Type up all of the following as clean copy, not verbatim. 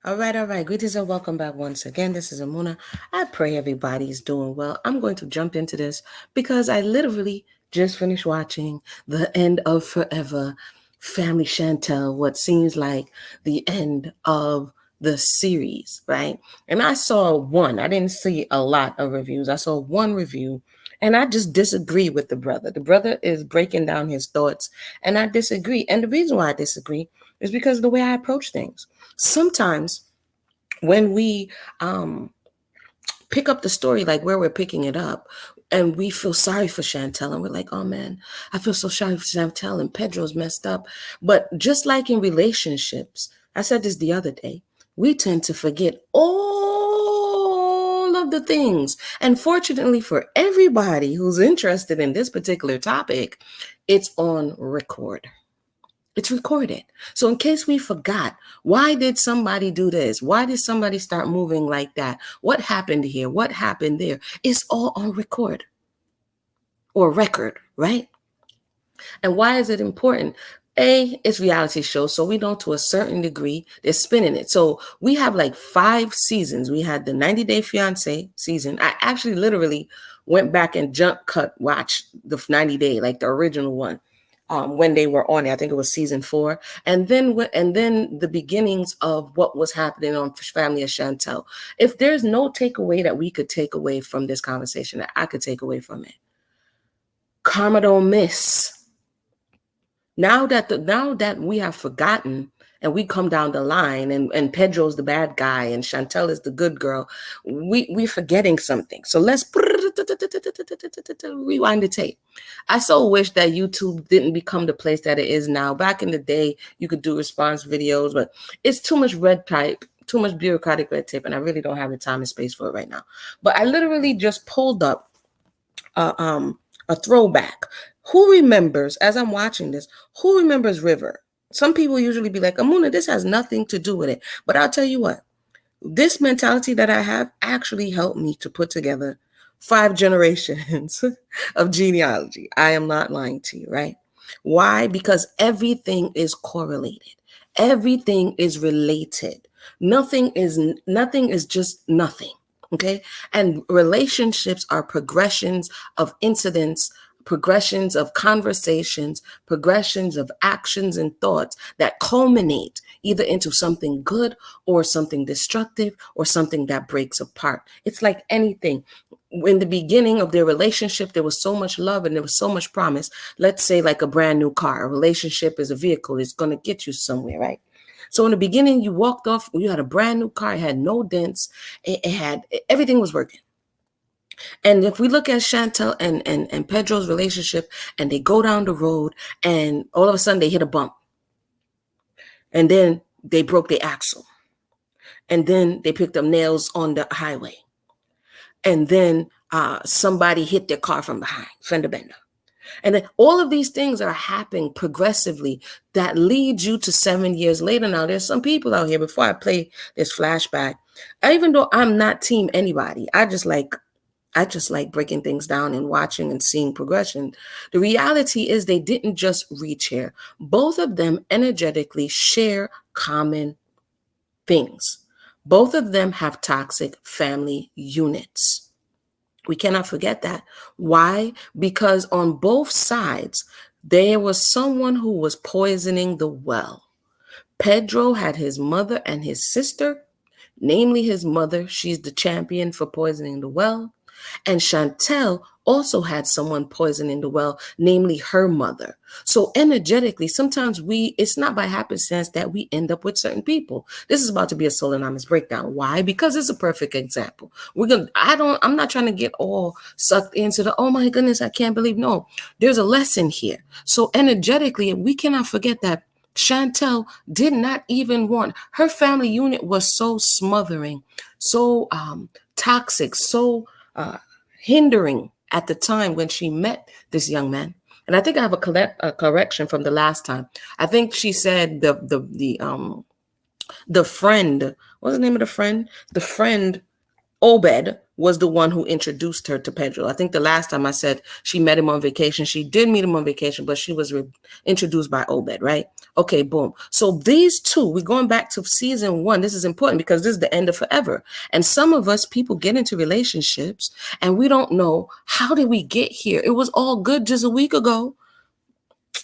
All right, all right. Greetings and welcome back once again. This is Amuna. I pray everybody's doing well. I'm going to jump into this because I literally just finished watching the end of Forever Family Chantel, what seems like the end of the series, right? And I saw one, I didn't see a lot of reviews. I saw one review and I just disagree with the brother. The brother is breaking down his thoughts and I disagree. And the reason why I disagree is because of the way I approach things. Sometimes when we pick up the story like where we're picking it up and we feel sorry for Chantel and we're like, oh man, I feel so sorry for Chantel and Pedro's messed up. But just like in relationships, I said this the other day, we tend to forget all of the things. And fortunately for everybody who's interested in this particular topic, it's on record. It's recorded. So in case we forgot, why did somebody do this? Why did somebody start moving like that? What happened here? What happened there? It's all on record or record, right? And why is it important? It's reality shows, so we know to a certain degree they're spinning it. So we have like 5 seasons. We had the 90 Day Fiance season. I actually literally went back and watched the 90 Day, like the original one. When they were on it, I think it was season 4, and then the beginnings of what was happening on Family of Chantel. If there's no takeaway that we could take away from this conversation, that I could take away from it, karma don't miss. Now that we have forgotten and we come down the line and Pedro's the bad guy and Chantel is the good girl, we're forgetting something. So let's rewind the tape. I so wish that YouTube didn't become the place that it is now. Back in the day, you could do response videos, but it's too much red tape, too much bureaucratic red tape, and I really don't have the time and space for it right now. But I literally just pulled up a throwback. Who remembers, as I'm watching this, who remembers River? Some people usually be like, Amuna, this has nothing to do with it. But I'll tell you what, this mentality that I have actually helped me to put together 5 generations of genealogy. I am not lying to you, right? Why? Because everything is correlated. Everything is related. Nothing is just nothing. Okay? And relationships are progressions of incidents, progressions of conversations, progressions of actions and thoughts that culminate either into something good or something destructive or something that breaks apart. It's like anything. In the beginning of their relationship, there was so much love and there was so much promise. Let's say like a brand new car. A relationship is a vehicle. It's going to get you somewhere, right? So in the beginning, you walked off, you had a brand new car, it had no dents, it had, everything was working. And if we look at Chantel and Pedro's relationship, and they go down the road, and all of a sudden they hit a bump, and then they broke the axle, and then they picked up nails on the highway, and then somebody hit their car from behind, fender bender. And then all of these things are happening progressively that leads you to 7 years later. Now, there's some people out here, before I play this flashback, even though I'm not team anybody, I just like breaking things down and watching and seeing progression. The reality is they didn't just reach here. Both of them energetically share common things. Both of them have toxic family units. We cannot forget that. Why? Because on both sides, there was someone who was poisoning the well. Pedro had his mother and his sister, namely his mother. She's the champion for poisoning the well. And Chantel also had someone poisoning the well, namely her mother. So energetically, sometimes it's not by happenstance that we end up with certain people. This is about to be a Solonymous breakdown. Why? Because it's a perfect example. I'm not trying to get all sucked into the, oh my goodness, I can't believe. No, there's a lesson here. So energetically, we cannot forget that Chantel did not even want, her family unit was so smothering, so toxic, so hindering at the time when she met this young man. And I think I have a correction from the last time. I think she said the friend, what's the name of the friend? The friend Obed was the one who introduced her to Pedro. I think the last time I said she met him on vacation. She did meet him on vacation, but she was introduced by Obed, right? Okay, boom. So these two, we're going back to season 1. This is important because this is the end of forever. And some of us people get into relationships and we don't know, how did we get here? It was all good just a week ago.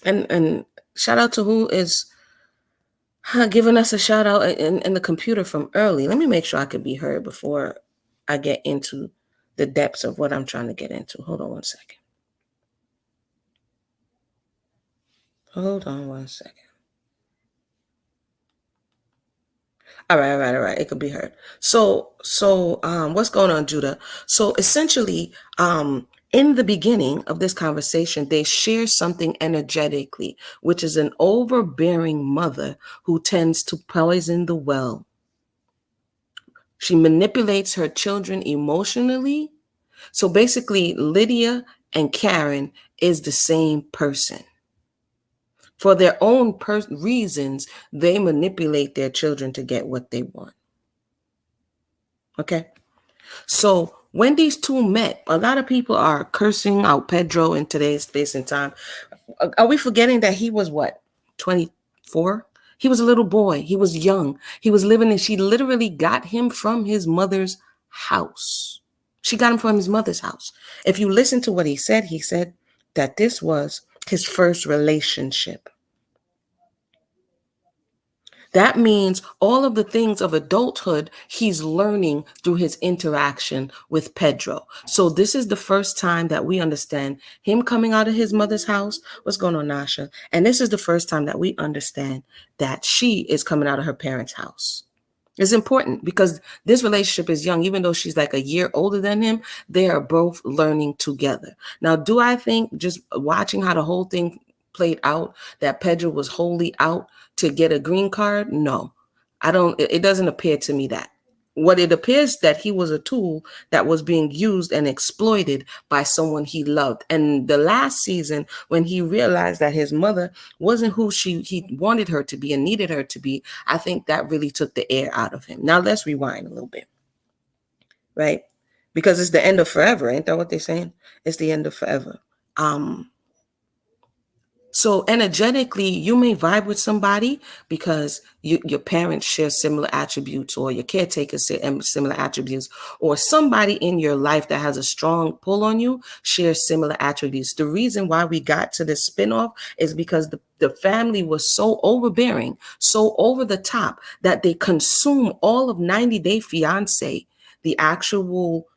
And shout out to who is giving us a shout out in the computer from early. Let me make sure I can be heard before I get into the depths of what I'm trying to get into. Hold on one second. Hold on one second. All right. It could be heard. So, what's going on, Judah? So essentially, in the beginning of this conversation, they share something energetically, which is an overbearing mother who tends to poison the well. She manipulates her children emotionally. So basically, Lydia and Karen is the same person. For their own reasons, they manipulate their children to get what they want. Okay? So when these two met, a lot of people are cursing out Pedro in today's space and time. Are we forgetting that he was what, 24? He was a little boy. He was young. He was living and she literally got him from his mother's house. She got him from his mother's house. If you listen to what he said that this was his first relationship. That means all of the things of adulthood he's learning through his interaction with Pedro. So this is the first time that we understand him coming out of his mother's house. What's going on, Nasha? And this is the first time that we understand that she is coming out of her parents' house. It's important because this relationship is young. Even though she's like a year older than him, they are both learning together. Now, do I think just watching how the whole thing played out that Pedro was wholly out to get a green card? No, I don't. It doesn't appear to me that. What it appears that he was a tool that was being used and exploited by someone he loved. And the last season, when he realized that his mother wasn't who he wanted her to be and needed her to be, I think that really took the air out of him. Now let's rewind a little bit, right? Because it's the end of forever. Ain't that what they're saying? It's the end of forever. So energetically, you may vibe with somebody because your parents share similar attributes, or your caretakers share similar attributes, or somebody in your life that has a strong pull on you shares similar attributes. The reason why we got to this spinoff is because the family was so overbearing, so over the top, that they consume all of 90 Day Fiancé, the actual,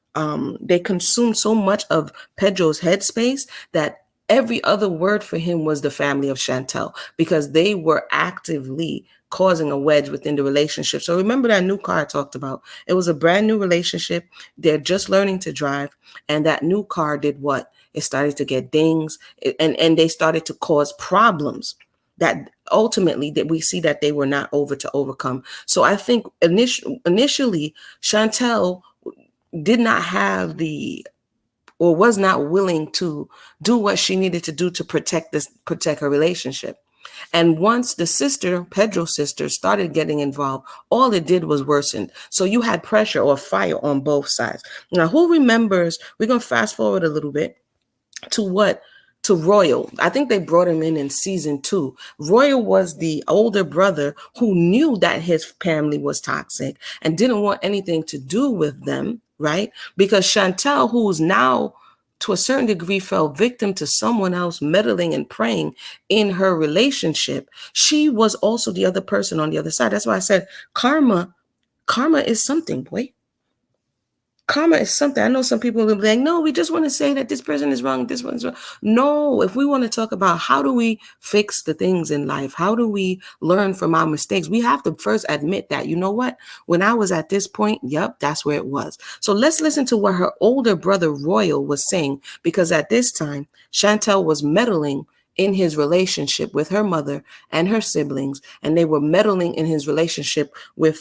they consumed so much of Pedro's headspace that every other word for him was the family of Chantel, because they were actively causing a wedge within the relationship. So remember that new car I talked about. It was a brand new relationship. They're just learning to drive. And that new car did what? It started to get dings, and they started to cause problems that ultimately that we see that they were not to overcome. So I think initially Chantel did not have or was not willing to do what she needed to do to protect her relationship. And once the sister, Pedro's sister, started getting involved, all it did was worsen. So you had pressure or fire on both sides. Now, who remembers, we're going to fast forward a little bit to Royal. I think they brought him in season 2. Royal was the older brother who knew that his family was toxic and didn't want anything to do with them, right? Because Chantel, who's now to a certain degree fell victim to someone else meddling and preying in her relationship, she was also the other person on the other side. That's why I said karma is something, boy. Karma is something. I know some people will be like, no, we just want to say that this person is wrong, this one is wrong. No, if we want to talk about how do we fix the things in life, how do we learn from our mistakes, we have to first admit that, you know what, when I was at this point, yep, that's where it was. So let's listen to what her older brother Royal was saying, because at this time, Chantel was meddling in his relationship with her mother and her siblings, and they were meddling in his relationship with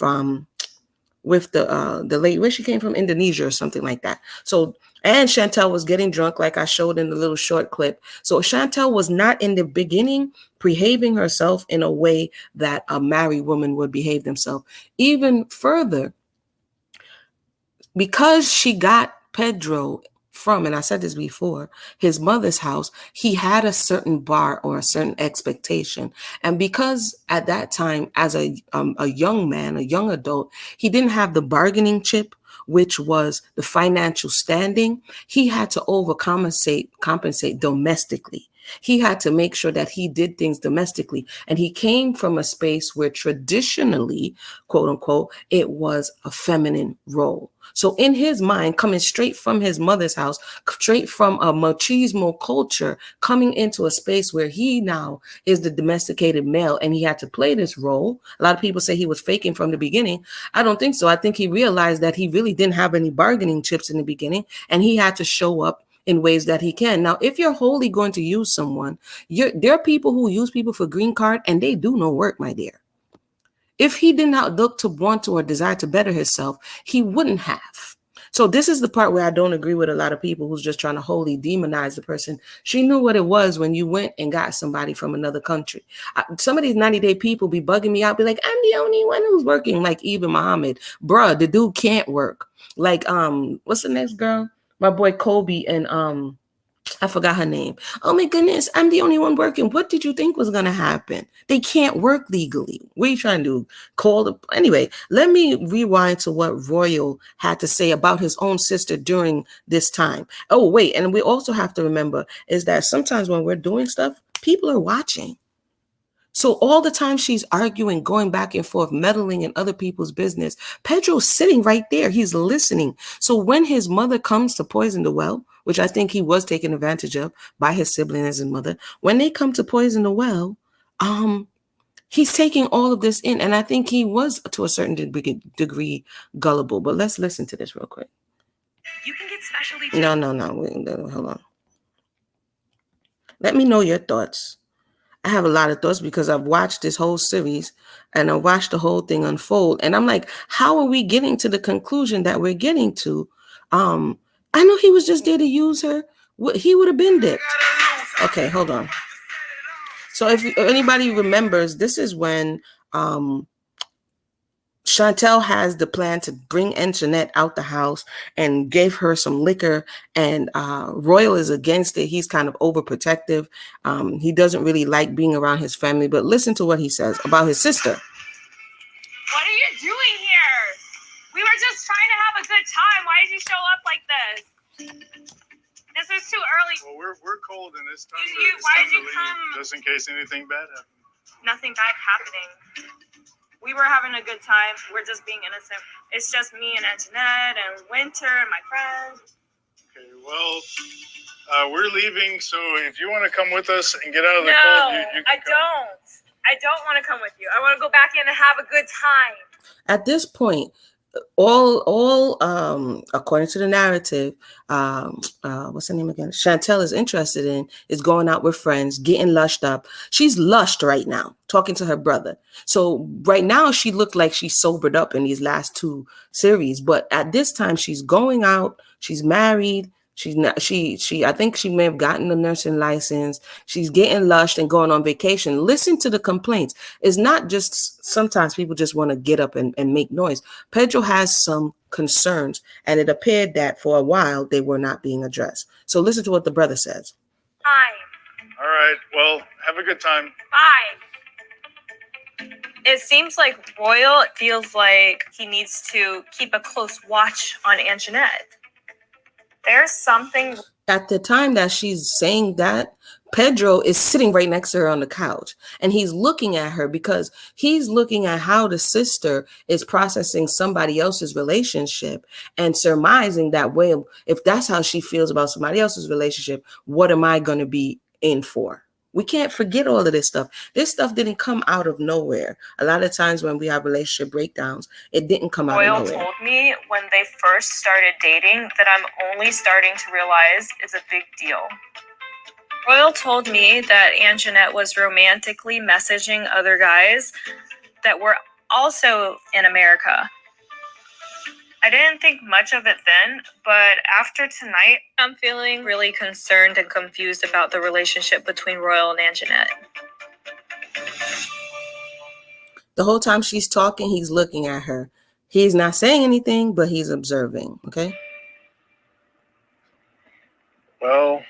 the lady, where she came from, Indonesia or something like that. So, and Chantel was getting drunk, like I showed in the little short clip. So Chantel was not in the beginning behaving herself in a way that a married woman would behave themselves. Even further, because she got Pedro from, and I said this before, his mother's house, he had a certain bar or a certain expectation. And because at that time, as a young man, a young adult, he didn't have the bargaining chip, which was the financial standing, he had to compensate domestically. He had to make sure that he did things domestically. And he came from a space where traditionally, quote unquote, it was a feminine role. So in his mind, coming straight from his mother's house, straight from a machismo culture, coming into a space where he now is the domesticated male and he had to play this role. A lot of people say he was faking from the beginning. I don't think so. I think he realized that he really didn't have any bargaining chips in the beginning, and he had to show up in ways that he can. Now, if you're wholly going to use someone, there are people who use people for green card and they do no work, my dear. If he did not look to want to or desire to better himself, he wouldn't have. So this is the part where I don't agree with a lot of people who's just trying to wholly demonize the person. She knew what it was when you went and got somebody from another country. Some of these 90-day people be bugging me out, be like, I'm the only one who's working, like Even Muhammad. Bruh, the dude can't work. Like, what's the next girl? My boy Kobe and I forgot her name. Oh my goodness, I'm the only one working. What did you think was going to happen? They can't work legally. What are you trying to do? Anyway, let me rewind to what Royal had to say about his own sister during this time. Oh, wait. And we also have to remember is that sometimes when we're doing stuff, people are watching. So all the time she's arguing, going back and forth, meddling in other people's business, Pedro's sitting right there. He's listening. So when his mother comes to poison the well, which I think he was taken advantage of by his sibling as his mother, when they come to poison the well, he's taking all of this in. And I think he was, to a certain degree, gullible. But let's listen to this real quick. You can get specialty. No. Hold on. Let me know your thoughts. I have a lot of thoughts because I've watched this whole series and I watched the whole thing unfold. And I'm like, how are we getting to the conclusion that we're getting to? I know he was just there to use her. He would have been dipped. Okay, hold on. So if anybody remembers, this is when Chantel has the plan to bring Antoinette out the house and gave her some liquor, and Royal is against it. He's kind of overprotective. He doesn't really like being around his family, but listen to what he says about his sister. What are you doing here? We were just trying to have a good time. Why did you show up like this? This is too early. Well, we're cold and it's time why did you come? Just in case anything bad happens. Nothing bad happening. We were having a good time. We're just being innocent. It's just me and Antoinette and Winter and my friend. Okay, well, we're leaving, so if you want to come with us and get out of the cold, you can come. I don't want to come with you. I want to go back in and have a good time. At this point, all according to the narrative, what's her name again? Chantel is interested in is going out with friends, getting lushed up. She's lushed right now, talking to her brother. So right now she looked like she's sobered up in these last two series, but at this time she's going out. She's married. She's not. I think she may have gotten a nursing license. She's getting lushed and going on vacation. Listen to the complaints. It's not just sometimes people just want to get up and make noise. Pedro has some concerns, and it appeared that for a while they were not being addressed. So listen to what the brother says. Hi. All right. Well, have a good time. Bye. It seems like Royal feels like he needs to keep a close watch on Antoinette. There's something. At the time that she's saying that, Pedro is sitting right next to her on the couch, and he's looking at her because he's looking at how the sister is processing somebody else's relationship and surmising that, well, if that's how she feels about somebody else's relationship, what am I going to be in for? We can't forget all of this stuff. This stuff didn't come out of nowhere. A lot of times when we have relationship breakdowns, it didn't come out of nowhere. Royal told me when they first started dating that I'm only starting to realize is a big deal. Royal told me that Antoinette was romantically messaging other guys that were also in America. I didn't think much of it then, but after tonight, I'm feeling really concerned and confused about the relationship between Royal and Antoinette. The whole time she's talking, he's looking at her. He's not saying anything, but he's observing, okay? Well,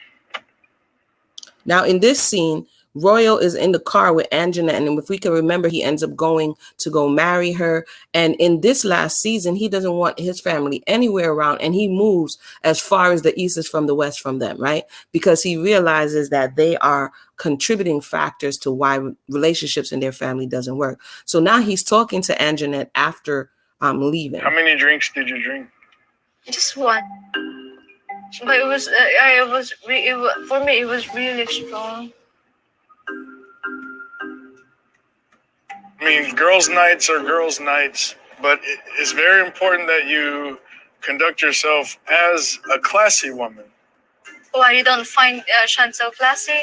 now in this scene, Royal is in the car with Anjanette, and if we can remember, he ends up going to go marry her. And in this last season, he doesn't want his family anywhere around, and he moves as far as the east is from the west from them, right? Because he realizes that they are contributing factors to why relationships in their family doesn't work. So now he's talking to Anjanette after leaving. How many drinks did you drink? Just one. But it was, for me, it was really strong. I mean, girls' nights are girls' nights, but it's very important that you conduct yourself as a classy woman. Why, you don't find Chantel classy?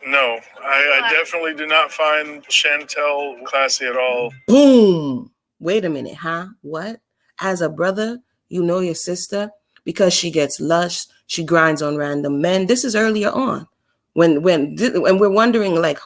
No, I definitely do not find Chantel classy at all. Boom. Wait a minute, huh? What? As a brother, you know your sister because she gets lush, she grinds on random men. This is earlier on. When we're wondering, like,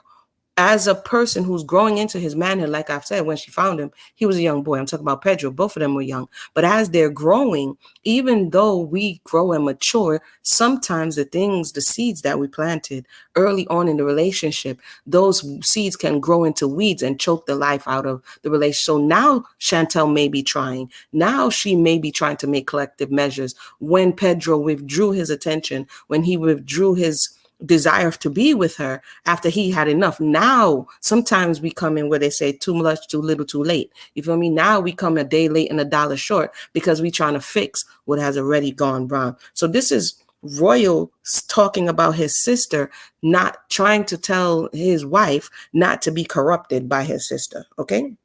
as a person who's growing into his manhood, like I've said, when she found him, he was a young boy. I'm talking about Pedro. Both of them were young. But as they're growing, even though we grow and mature, sometimes the seeds that we planted early on in the relationship, those seeds can grow into weeds and choke the life out of the relationship. So now Chantel may be trying. Now she may be trying to make collective measures. When Pedro withdrew his attention, when he withdrew his desire to be with her after he had enough. Now, sometimes we come in where they say too much, too little, too late. You feel me? Now we come a day late and $1 short because we're trying to fix what has already gone wrong. So this is Royal talking about his sister, not trying to tell his wife not to be corrupted by his sister. Okay?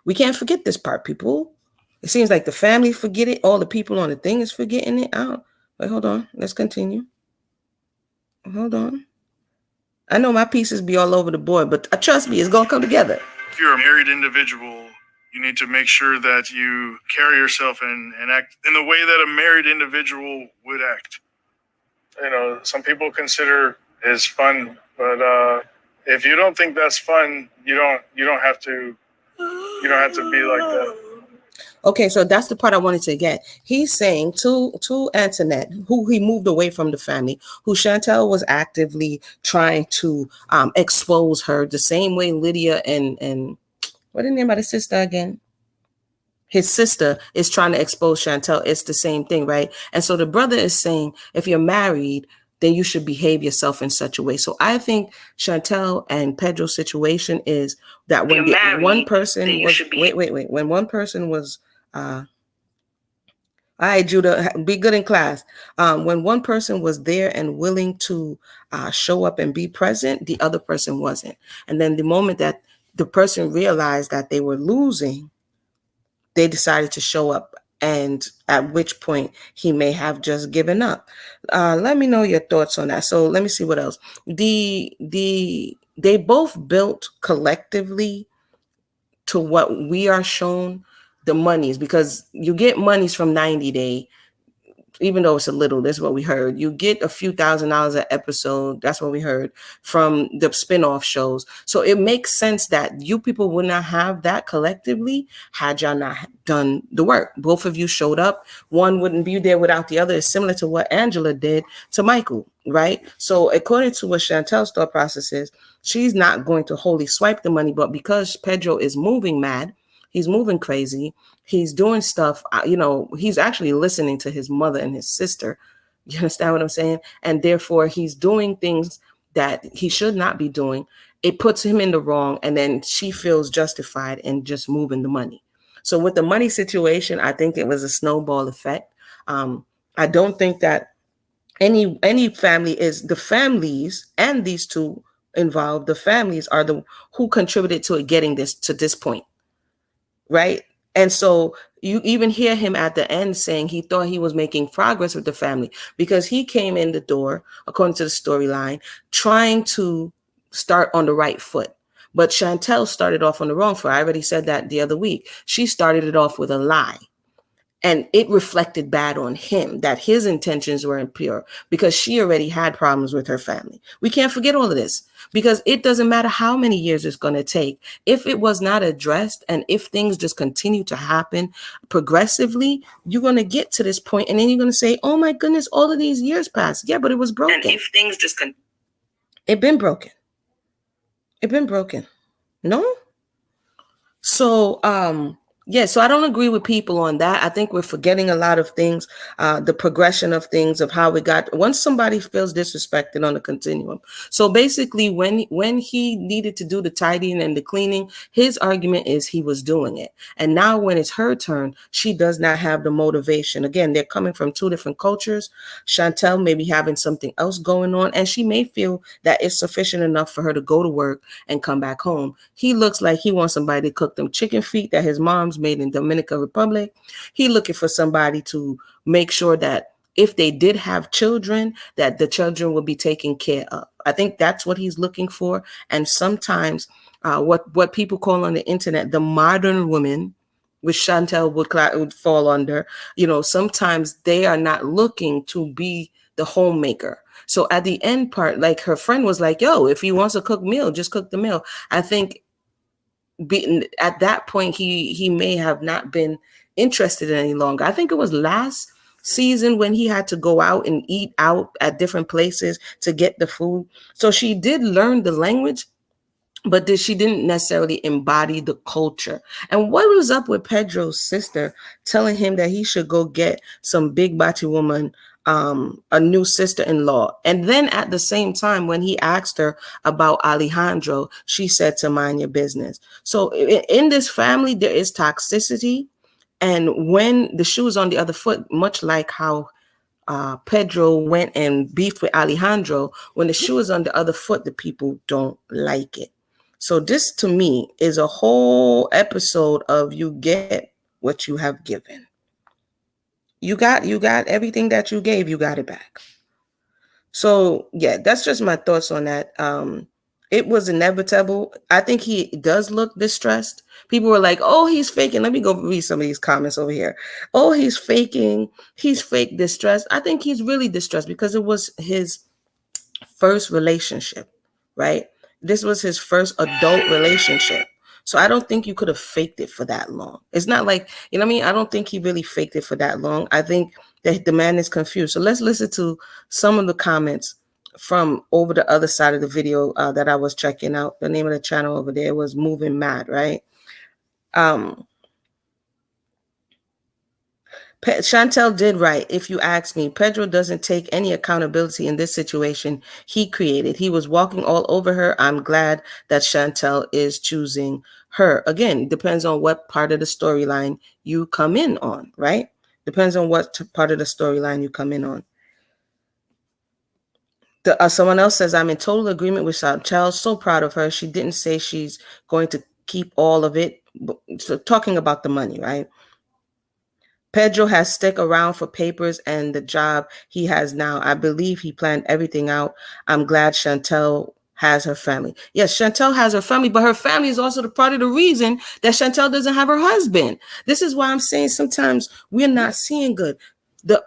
We can't forget this part, people. It seems like the family forget it. All the people on the thing is forgetting it. Wait, hold on. Let's continue. Hold on. I know my pieces be all over the board, but trust me, it's going to come together. If you're a married individual, you need to make sure that you carry yourself and act in the way that a married individual would act. You know, some people consider it fun, but if you don't think that's fun, you don't have to be like that. Okay, so that's the part I wanted to get. He's saying to Antoinette, who he moved away from the family, who Chantel was actively trying to expose her the same way Lydia and what is the name of the sister again? His sister is trying to expose Chantel. It's the same thing, right? And so the brother is saying, if you're married, then you should behave yourself in such a way. So I think Chantel and Pedro's situation is that when one person was, when one person was, all right, Judah, be good in class. When one person was there and willing to show up and be present, the other person wasn't. And then the moment that the person realized that they were losing, they decided to show up, and at which point he may have just given up. Let me know your thoughts on that. So let me see what else. They both built collectively to what we are shown the monies, because you get monies from 90 Day, even though it's a little, that's what we heard. You get a few $1,000s an episode. That's what we heard from the spinoff shows. So it makes sense that you people would not have that collectively had y'all not done the work. Both of you showed up. One wouldn't be there without the other. It's similar to what Angela did to Michael, right? So according to what Chantel's thought process is, she's not going to wholly swipe the money, but because Pedro is moving mad, he's moving crazy, he's doing stuff, he's actually listening to his mother and his sister. You understand what I'm saying? And therefore, he's doing things that he should not be doing. It puts him in the wrong, and then she feels justified in just moving the money. So with the money situation, I think it was a snowball effect. I don't think that any family is the families, and these two involved, the families are the who contributed to it getting this to this point. Right. And so you even hear him at the end saying he thought he was making progress with the family because he came in the door, according to the storyline, trying to start on the right foot. But Chantel started off on the wrong foot. I already said that the other week. She started it off with a lie. And it reflected bad on him, that his intentions were impure because she already had problems with her family. We can't forget all of this, because it doesn't matter how many years it's going to take. If it was not addressed, and if things just continue to happen progressively, you're going to get to this point, and then you're going to say, oh my goodness, all of these years passed. Yeah, but it was broken. And if things just it been broken. It been broken. No? So, yeah, so I don't agree with people on that. I think we're forgetting a lot of things, the progression of things, of how we got, once somebody feels disrespected on the continuum. So basically, when he needed to do the tidying and the cleaning, his argument is he was doing it. And now when it's her turn, she does not have the motivation. Again, they're coming from two different cultures. Chantel may be having something else going on, and she may feel that it's sufficient enough for her to go to work and come back home. He looks like he wants somebody to cook them chicken feet that his mom's made in Dominican Republic. He looking for somebody to make sure that if they did have children, that the children will be taken care of. I think that's what he's looking for. And sometimes what people call on the internet the modern woman, which Chantel would fall under, sometimes they are not looking to be the homemaker. So at the end part, like her friend was like, yo, if he wants to cook meal, just cook the meal. I think at that point, he may have not been interested any longer. I think it was last season when he had to go out and eat out at different places to get the food. So she did learn the language, but she didn't necessarily embody the culture. And what was up with Pedro's sister telling him that he should go get some big body woman, a new sister-in-law? And then at the same time, when he asked her about Alejandro, she said to mind your business. So in this family, there is toxicity. And when the shoe is on the other foot, much like how Pedro went and beefed with Alejandro, when the shoe is on the other foot, the people don't like it. So this, to me, is a whole episode of you get what you have given. You got everything that you gave, you got it back. So yeah, that's just my thoughts on that. It was inevitable. I think he does look distressed. People were like, oh, he's faking. Let me go read some of these comments over here. Oh, he's faking. He's fake distressed. I think he's really distressed because it was his first relationship, right? This was his first adult relationship. So I don't think you could have faked it for that long. It's not like, you know what I mean? I don't think he really faked it for that long. I think that the man is confused. So let's listen to some of the comments from over the other side of the video that I was checking out. The name of the channel over there was Moving Mad, right? Chantel did right. If you ask me, Pedro doesn't take any accountability in this situation he created. He was walking all over her. I'm glad that Chantel is choosing her. Again, depends on what part of the storyline you come in on, right? Depends on what part of the storyline you come in on. Someone else says, I'm in total agreement with Chantel. So proud of her. She didn't say she's going to keep all of it. So talking about the money, right? Pedro has stuck around for papers and the job he has now. I believe he planned everything out. I'm glad Chantel has her family. Yes, Chantel has her family, but her family is also the part of the reason that Chantel doesn't have her husband. This is why I'm saying sometimes we're not seeing good.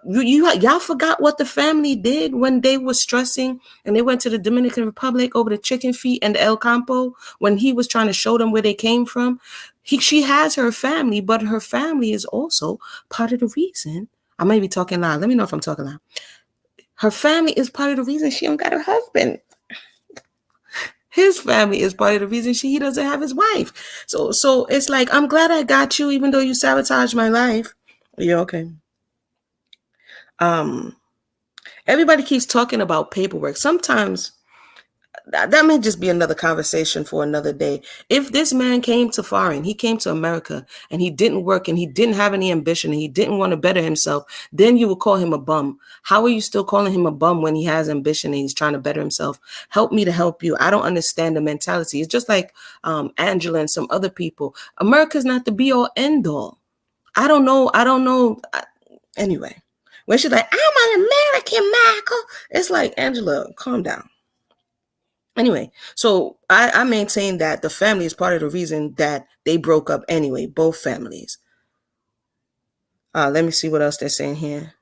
Y'all forgot what the family did when they were stressing and they went to the Dominican Republic over the chicken feet and the El Campo when he was trying to show them where they came from. She has her family, but her family is also part of the reason. I may be talking loud. Let me know if I'm talking loud. Her family is part of the reason she don't got her husband. His family is part of the reason he doesn't have his wife. So it's like, I'm glad I got you, even though you sabotaged my life. Yeah, okay. Everybody keeps talking about paperwork. Sometimes that may just be another conversation for another day. If this man came to foreign, he came to America and he didn't work and he didn't have any ambition and he didn't want to better himself, then you would call him a bum. How are you still calling him a bum when he has ambition and he's trying to better himself? Help me to help you. I don't understand the mentality. It's just like Angela and some other people. America's not the be all end all. I don't know. Anyway, when she's like, I'm an American, Michael. It's like, Angela, calm down. Anyway, so I maintain that the family is part of the reason that they broke up anyway, both families. Let me see what else they're saying here.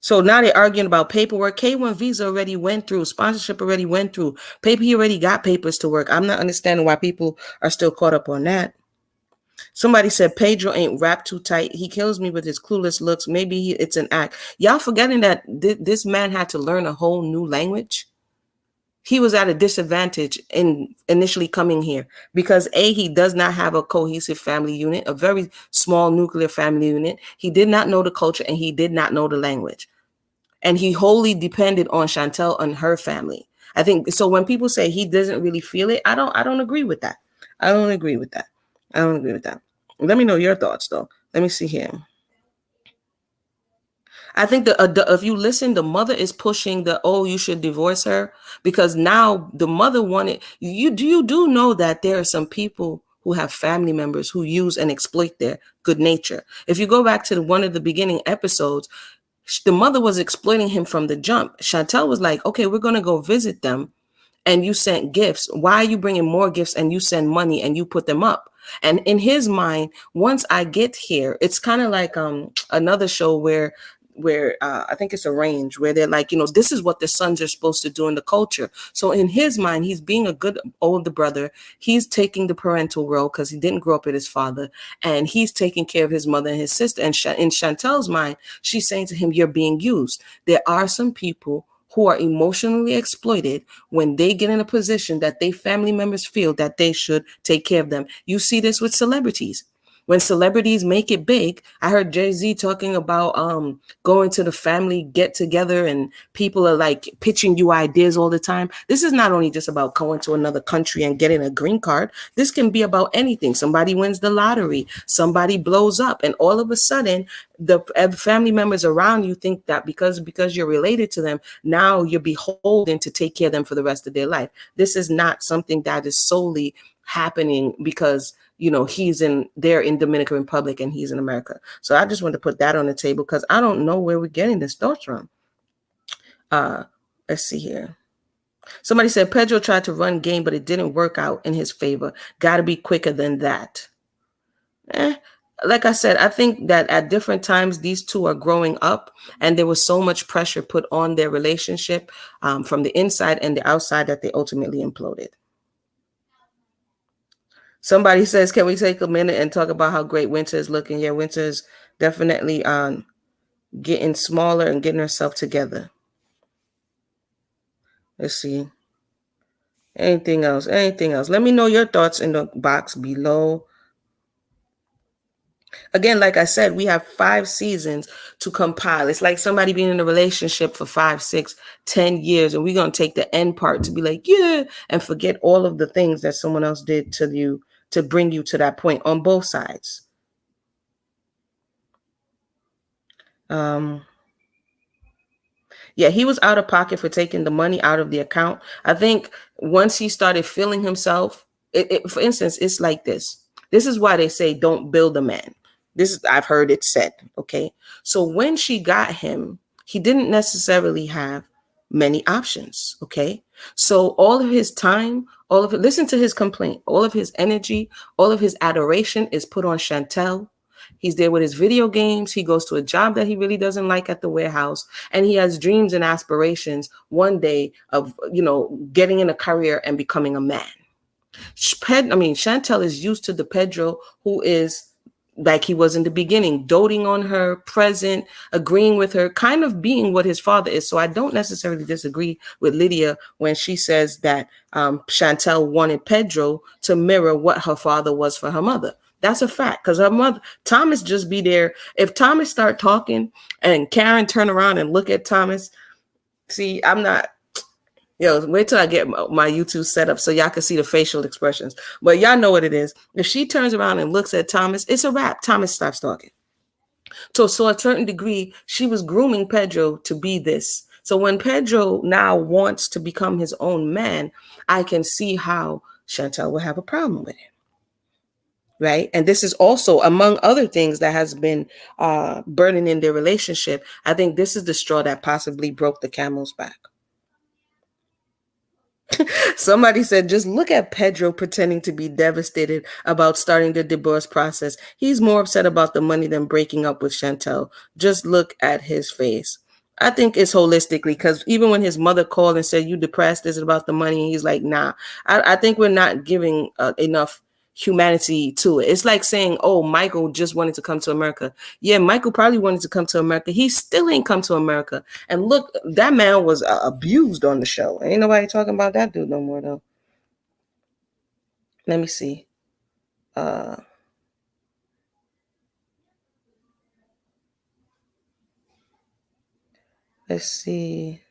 So now they're arguing about paperwork. K1 visa already went through. Sponsorship already went through. He already got papers to work. I'm not understanding why people are still caught up on that. Somebody said Pedro ain't wrapped too tight. He kills me with his clueless looks. Maybe it's an act. Y'all forgetting that this man had to learn a whole new language. He was at a disadvantage in initially coming here because he does not have a cohesive family unit, a very small nuclear family unit. He did not know the culture and he did not know the language. And he wholly depended on Chantel and her family. I think so. When people say he doesn't really feel it, I don't agree with that. I don't agree with that. Let me know your thoughts though. Let me see here. I think if you listen, the mother is pushing you should divorce her, because now the mother wanted you. You do know that there are some people who have family members who use and exploit their good nature. If you go back to one of the beginning episodes, the mother was exploiting him from the jump. Chantel was like, okay, we're going to go visit them. And you sent gifts. Why are you bringing more gifts and you send money and you put them up? And in his mind, once I get here, it's kind of like another show where I think it's Arranged, where they're like, this is what the sons are supposed to do in the culture. So in his mind, he's being a good older brother. He's taking the parental role because he didn't grow up with his father, and he's taking care of his mother and his sister. And in Chantel's mind, she's saying to him, you're being used. There are some people who are emotionally exploited when they get in a position that they family members feel that they should take care of them. You see this with celebrities. When celebrities make it big, I heard Jay-Z talking about going to the family get together and people are like pitching you ideas all the time. This is not only just about going to another country and getting a green card. This can be about anything. Somebody wins the lottery, somebody blows up, and all of a sudden the family members around you think that because you're related to them, now you're beholden to take care of them for the rest of their life. This is not something that is solely happening because they're in Dominican Republic and he's in America. So I just want to put that on the table because I don't know where we're getting this thoughts from. Let's see here. Somebody said Pedro tried to run game, but it didn't work out in his favor. Got to be quicker than that. Like I said, I think that at different times, these two are growing up and there was so much pressure put on their relationship from the inside and the outside that they ultimately imploded. Somebody says, can we take a minute and talk about how great Winter is looking? Yeah, Winter is definitely getting smaller and getting herself together. Let's see. Anything else? Let me know your thoughts in the box below. Again, like I said, we have 5 seasons to compile. It's like somebody being in a relationship for 5, 6, 10 years, and we're going to take the end part to be like, yeah, and forget all of the things that someone else did to you to bring you to that point on both sides. Yeah, he was out of pocket for taking the money out of the account. I think once he started feeling himself, for instance, it's like this. This is why they say don't build a man. I've heard it said, okay? So when she got him, he didn't necessarily have many options, okay? So all of his time, listen to his complaint, all of his energy, all of his adoration is put on Chantel. He's there with his video games. He goes to a job that he really doesn't like at the warehouse. And he has dreams and aspirations one day of, getting in a career and becoming a man. Chantel is used to the Pedro who is like he was in the beginning, doting on her, present, agreeing with her, kind of being what his father is. So I don't necessarily disagree with Lydia when she says that Chantel wanted Pedro to mirror what her father was for her mother. That's a fact, because her mother, Thomas, just be there. If Thomas start talking and Karen turn around and look at Thomas, see, I'm not, wait till I get my YouTube set up so y'all can see the facial expressions. But y'all know what it is. If she turns around and looks at Thomas, it's a wrap. Thomas stops talking. So a certain degree, she was grooming Pedro to be this. So when Pedro now wants to become his own man, I can see how Chantel will have a problem with it. Right. And this is also, among other things that has been burning in their relationship. I think this is the straw that possibly broke the camel's back. Somebody said, just look at Pedro pretending to be devastated about starting the divorce process. He's more upset about the money than breaking up with Chantel. Just look at his face. I think it's holistically, because even when his mother called and said, you depressed, is it about the money? He's like, nah. I think we're not giving enough humanity to it. It's like saying, oh, Michael just wanted to come to America. Yeah, Michael probably wanted to come to America. He still ain't come to America. And look, that man was abused on the show. Ain't nobody talking about that dude no more, though. Let me see. Let's see.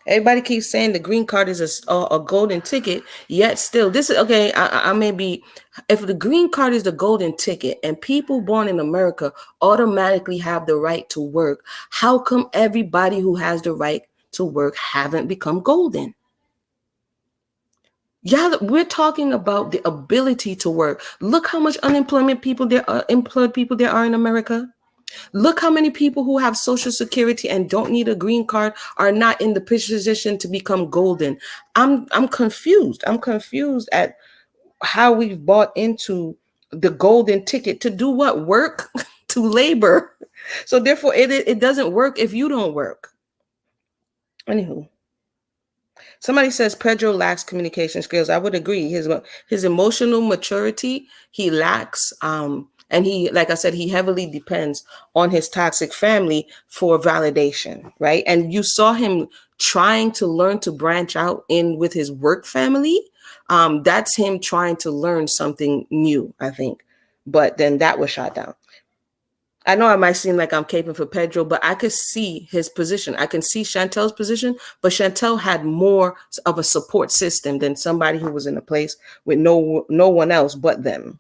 Everybody keeps saying the green card is a golden ticket, yet still, this is, okay, I may be, if the green card is the golden ticket and people born in America automatically have the right to work, how come everybody who has the right to work haven't become golden? Yeah, we're talking about the ability to work. Look how much unemployment people there are, employed people there are in America. Look how many people who have Social Security and don't need a green card are not in the position to become golden. I'm confused. I'm confused at how we've bought into the golden ticket to do what? Work? To labor. So therefore, it doesn't work if you don't work. Anywho. Somebody says Pedro lacks communication skills. I would agree. His emotional maturity, he lacks. And he, like I said, he heavily depends on his toxic family for validation, right? And you saw him trying to learn to branch out in with his work family. That's him trying to learn something new, I think. But then that was shot down. I know I might seem like I'm caping for Pedro, but I could see his position. I can see Chantel's position, but Chantel had more of a support system than somebody who was in a place with no one else but them.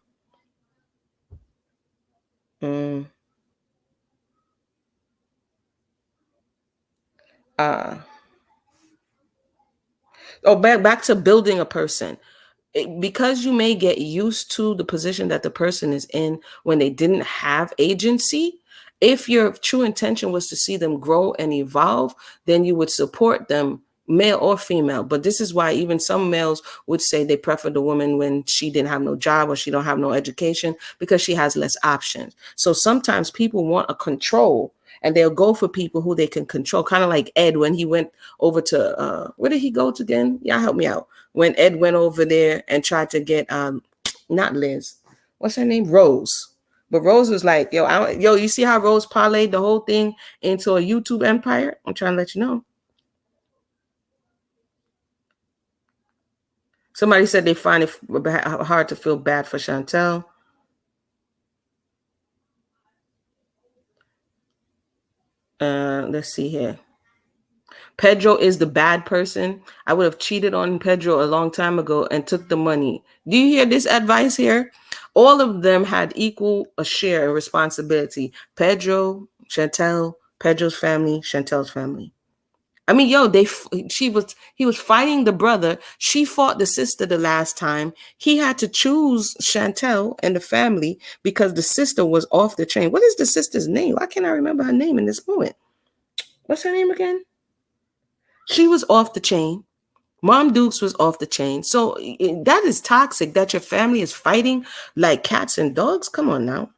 Back to building a person. Because you may get used to the position that the person is in when they didn't have agency. If your true intention was to see them grow and evolve, then you would support them, male or female. But this is why even some males would say they prefer the woman when she didn't have no job or she don't have no education, because she has less options. So sometimes people want a control, and they'll go for people who they can control. Kind of like Ed when he went over to, where did he go to again? Yeah, help me out. When Ed went over there and tried to get, not Liz, what's her name? Rose. But Rose was like, yo, you see how Rose parlayed the whole thing into a YouTube empire? I'm trying to let you know. Somebody said they find it hard to feel bad for Chantel. Let's see here. Pedro is the bad person. I would have cheated on Pedro a long time ago and took the money. Do you hear this advice here? All of them had equal a share in responsibility. Pedro, Chantel, Pedro's family, Chantel's family. I mean, he was fighting the brother. She fought the sister the last time. He had to choose Chantel and the family because the sister was off the chain. What is the sister's name? Why can't I remember her name in this moment? What's her name again? She was off the chain. Mom Dukes was off the chain. So that is toxic, that your family is fighting like cats and dogs. Come on now.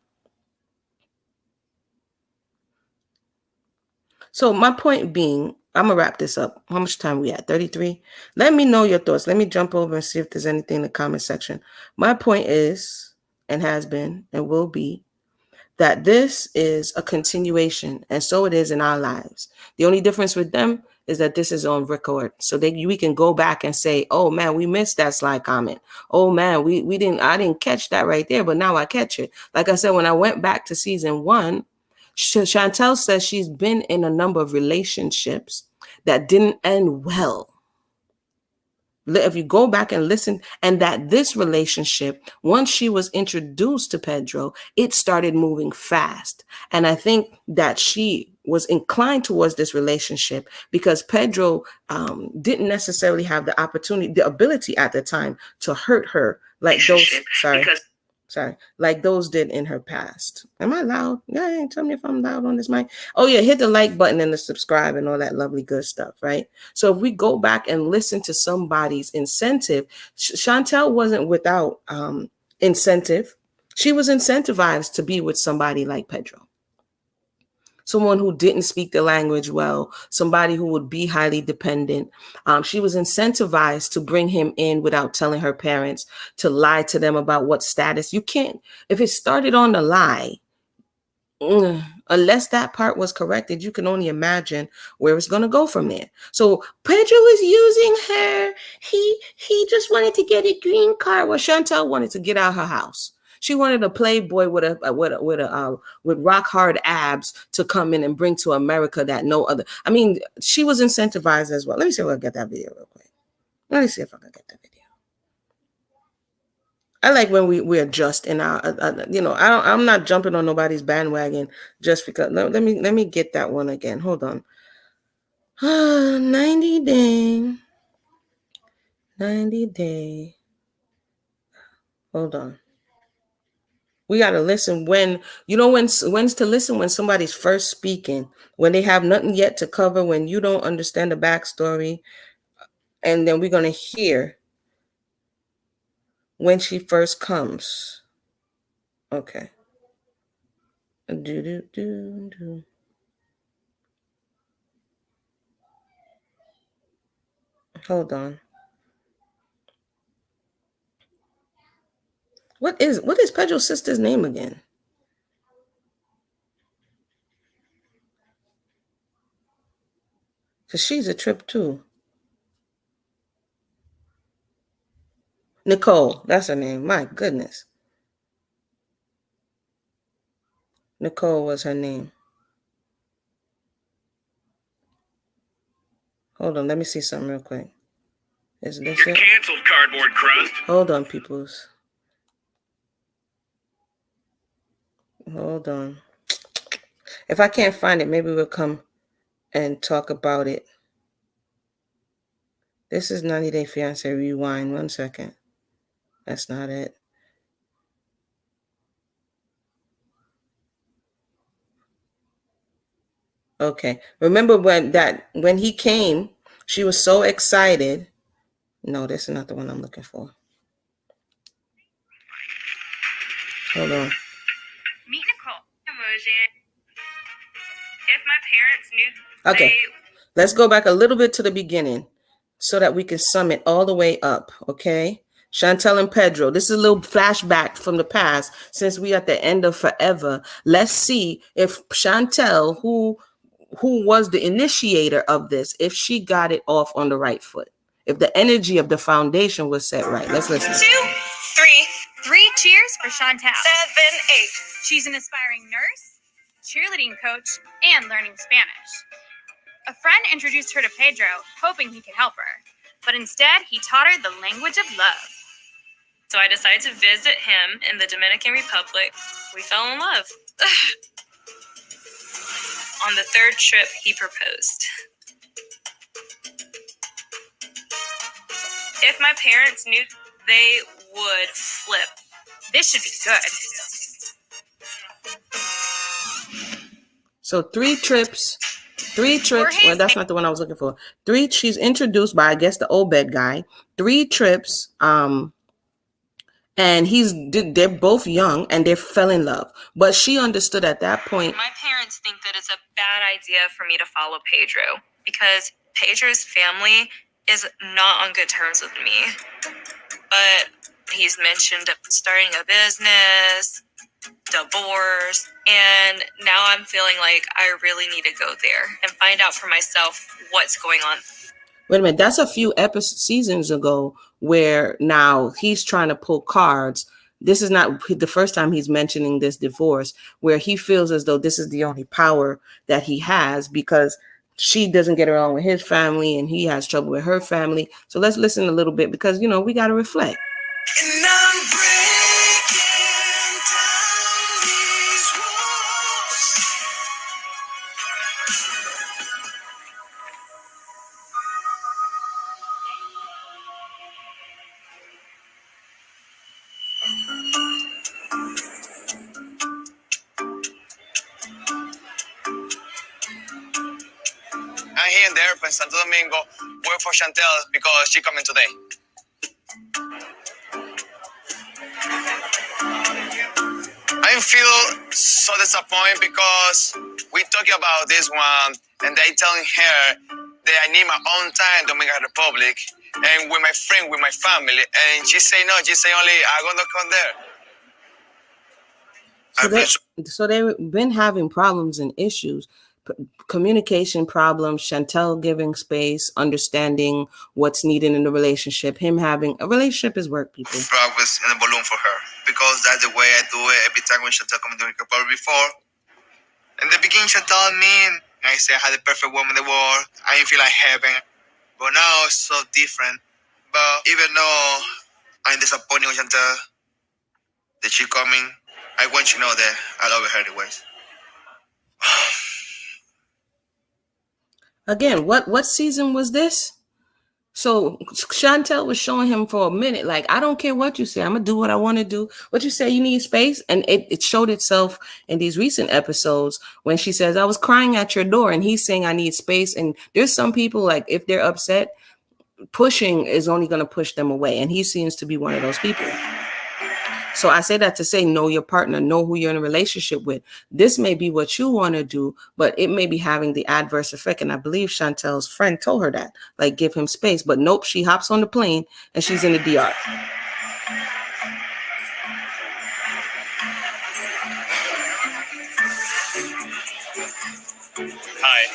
So my point being, I'm going to wrap this up. How much time we at? 33? Let me know your thoughts. Let me jump over and see if there's anything in the comment section. My point is, and has been, and will be, that this is a continuation, and so it is in our lives. The only difference with them is that this is on record, so we can go back and say, oh man, we missed that slide comment. Oh man, I didn't catch that right there, but now I catch it. Like I said, when I went back to season 1, Chantel says she's been in a number of relationships that didn't end well. If you go back and listen, and that this relationship, once she was introduced to Pedro, it started moving fast. And I think that she was inclined towards this relationship because Pedro didn't necessarily have the ability at the time to hurt her like those. Sorry. Sorry, like those did in her past. Am I loud? Yeah, tell me if I'm loud on this mic. Oh yeah, hit the like button and the subscribe and all that lovely good stuff, right? So if we go back and listen to somebody's incentive, Chantel wasn't without incentive. She was incentivized to be with somebody like Pedro. Someone who didn't speak the language well, somebody who would be highly dependent. She was incentivized to bring him in without telling her parents, to lie to them about what status. You can't, if it started on the lie, unless that part was corrected, you can only imagine where it's going to go from there. So Pedro is using her. He just wanted to get a green card. Well, Chantel wanted to get out her house. She wanted a playboy with rock hard abs to come in and bring to America that no other. I mean, she was incentivized as well. Let me see if I can get that video real quick. Let me see if I can get that video. I like when we adjust in our, I'm not jumping on nobody's bandwagon just because. Let me get that one again. Hold on. 90 day. Hold on. We got to listen when's to listen when somebody's first speaking, when they have nothing yet to cover, when you don't understand the backstory. And then we're going to hear when she first comes. Okay. Hold on. What is Pedro's sister's name again? Because she's a trip too. Nicole, that's her name. My goodness. Nicole was her name. Hold on, let me see something real quick. Is this You're it? canceled, cardboard crust. Hold on, peoples. Hold on. If I can't find it, maybe we'll come and talk about it. This is 90 Day Fiancé Rewind. 1 second. That's not it. Okay. Remember when he came, she was so excited. No, this is not the one I'm looking for. Hold on. Meet Nicole. If my parents knew. Okay. Let's go back a little bit to the beginning so that we can sum it all the way up. Okay. Chantel and Pedro. This is a little flashback from the past since we at the end of forever. Let's see if Chantel, who was the initiator of this, if she got it off on the right foot, if the energy of the foundation was set right. Let's listen. 2, 3. 3 cheers for Chantel. 7, 8. She's an aspiring nurse, cheerleading coach, and learning Spanish. A friend introduced her to Pedro, hoping he could help her. But instead, he taught her the language of love. So I decided to visit him in the Dominican Republic. We fell in love. On the 3rd trip, he proposed. If my parents knew, they would flip. This should be good. So 3 trips. Well, that's not the one I was looking for. 3. She's introduced by, I guess, the Obed guy. 3 trips. And they're both young and they fell in love. But she understood at that point. My parents think that it's a bad idea for me to follow Pedro because Pedro's family is not on good terms with me. But he's mentioned starting a business, divorce, and now I'm feeling like I really need to go there and find out for myself what's going on. Wait a minute, that's a few seasons ago where now he's trying to pull cards. This is not the first time he's mentioning this divorce, where he feels as though this is the only power that he has because she doesn't get along with his family and he has trouble with her family. So let's listen a little bit because, we got to reflect. And I'm breaking down these walls. here in the airport in Santo Domingo, wait for Chantel because she coming today. I feel so disappointed because we talking about this one and they telling her that I need my own time to Dominican Republic and with my friend, with my family, and she say no, she say only I'm gonna come there. So they've been having problems and issues, communication problems, Chantel giving space, understanding what's needed in the relationship, him having a relationship is work, people. Flowers and a balloon for her because that's the way I do it every time when Chantel come to the Republic before. In the beginning, Chantel me and I say I had the perfect woman in the world. I didn't feel like heaven, but now it's so different. But even though I'm disappointed with Chantel that she coming, I want you to know that I love her anyways. Again, what season was this? So Chantel was showing him for a minute, like, I don't care what you say, I'm gonna do what I want to do. What you say, you need space, and it showed itself in these recent episodes when she says, I was crying at your door, and he's saying I need space. And there's some people, like, if they're upset, pushing is only going to push them away, and he seems to be one of those people. So I say that to say, know your partner, know who you're in a relationship with. This may be what you want to do, but it may be having the adverse effect. And I believe Chantel's friend told her that, like, give him space. But nope, she hops on the plane and she's in the DR. Hi.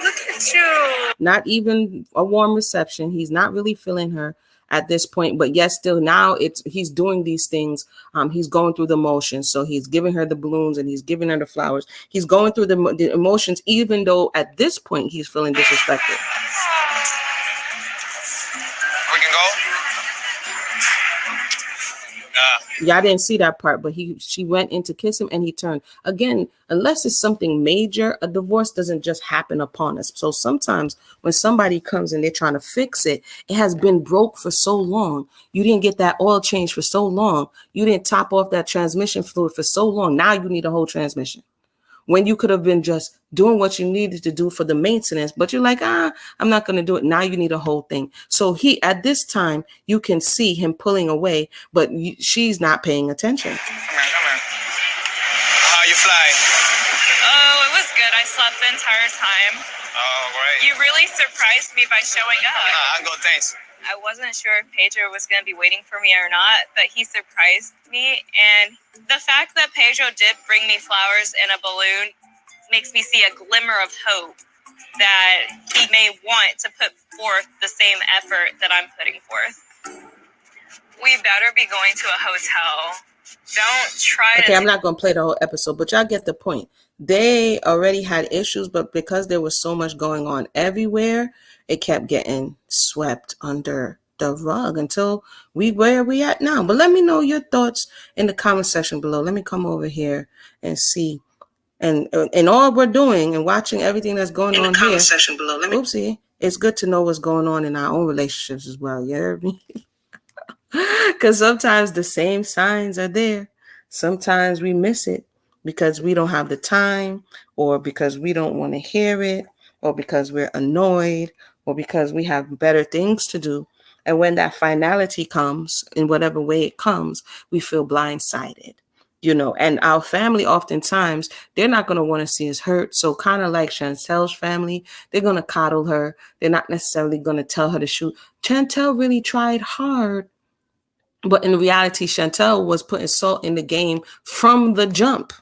Look at you. Not even a warm reception. He's not really feeling her at this point, but yes, still now he's doing these things. He's going through the motions. So he's giving her the balloons and he's giving her the flowers. He's going through the emotions, even though at this point he's feeling disrespected. We can go. Y'all didn't see that part, but she went in to kiss him and he turned. Again, unless it's something major, a divorce doesn't just happen upon us. So sometimes when somebody comes and they're trying to fix it, it has been broke for so long. You didn't get that oil change for so long. You didn't top off that transmission fluid for so long. Now you need a whole transmission. When you could have been just doing what you needed to do for the maintenance, but you're like, I'm not going to do it. Now you need a whole thing. So at this time, you can see him pulling away, but she's not paying attention. Come on. How you fly? Oh, it was good. I slept the entire time. Oh, great. You really surprised me by showing up. I'll go, thanks. I wasn't sure if Pedro was going to be waiting for me or not, but he surprised me. And the fact that Pedro did bring me flowers and a balloon makes me see a glimmer of hope that he may want to put forth the same effort that I'm putting forth. We better be going to a hotel. Don't try to... Okay, I'm not going to play the whole episode, but y'all get the point. They already had issues, but because there was so much going on everywhere, it kept getting swept under the rug until where we at now. But let me know your thoughts in the comment section below. Let me come over here and see. And all we're doing and watching everything that's going on here. In the comment section below. Oopsie. It's good to know what's going on in our own relationships as well. You hear me? Because sometimes the same signs are there. Sometimes we miss it because we don't have the time, or because we don't want to hear it, or because we're annoyed, or because we have better things to do. And when that finality comes, in whatever way it comes, we feel blindsided, and our family, oftentimes, they're not going to want to see us hurt. So kind of like Chantel's family, they're going to coddle her. They're not necessarily going to tell her to shoot. Chantel really tried hard. But in reality, Chantel was putting salt in the game from the jump.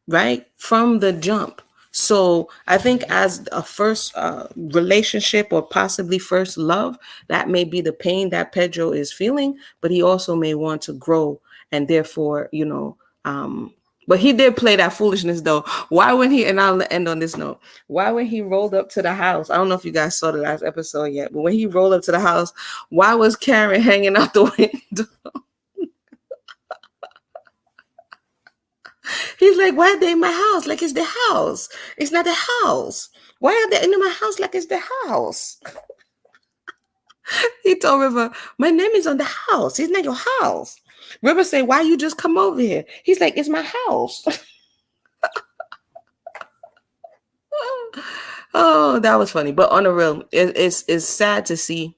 Right? From the jump. So I think as a first relationship, or possibly first love, that may be the pain that Pedro is feeling, but he also may want to grow, and therefore, but he did play that foolishness though. Why when and I'll end on this note, why when he rolled up to the house, I don't know if you guys saw the last episode yet, but when he rolled up to the house, why was Karen hanging out the window? He's like, why are they in my house? Like it's the house. It's not the house. Why are they in my house like it's the house? He told River, my name is on the house. It's not your house. River say, why you just come over here? He's like, it's my house. Oh, that was funny. But on the real, it's sad to see.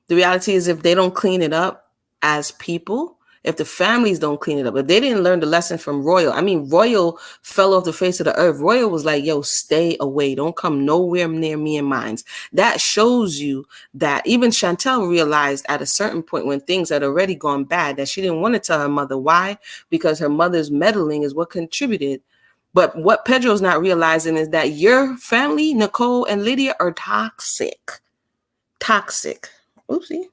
The reality is, if they don't clean it up as people, if the families don't clean it up, if they didn't learn the lesson from Royal, I mean, Royal fell off the face of the earth. Royal was like, yo, stay away. Don't come nowhere near me and mines. That shows you that even Chantel realized at a certain point, when things had already gone bad, that she didn't want to tell her mother. Why? Because her mother's meddling is what contributed. But what Pedro's not realizing is that your family, Nicole and Lydia, are toxic. Toxic. Oopsie.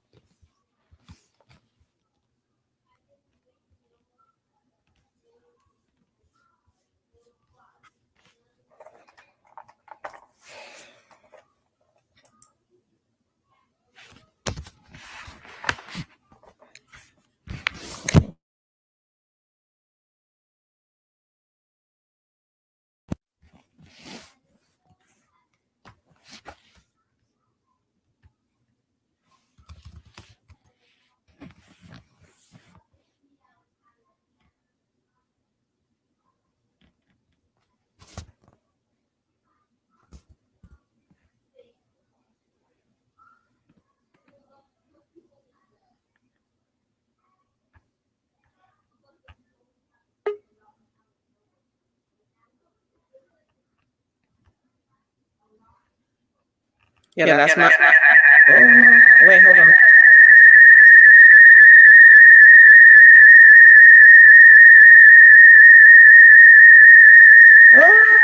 Yeah, that's my. Oh, wait, hold on. Oh.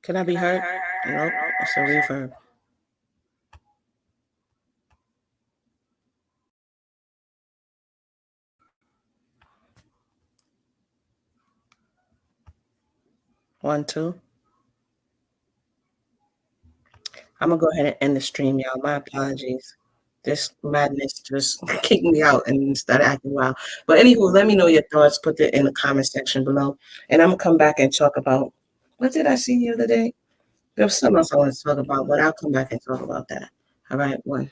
Can I be heard? Nope, it's a reverb. One, two. I'm gonna go ahead and end the stream, y'all. My apologies. This madness just kicked me out and started acting wild. But anywho, let me know your thoughts. Put it in the comment section below, and I'm gonna come back and talk about what did I see the other day. There was something else I want to talk about, but I'll come back and talk about that. All right, one.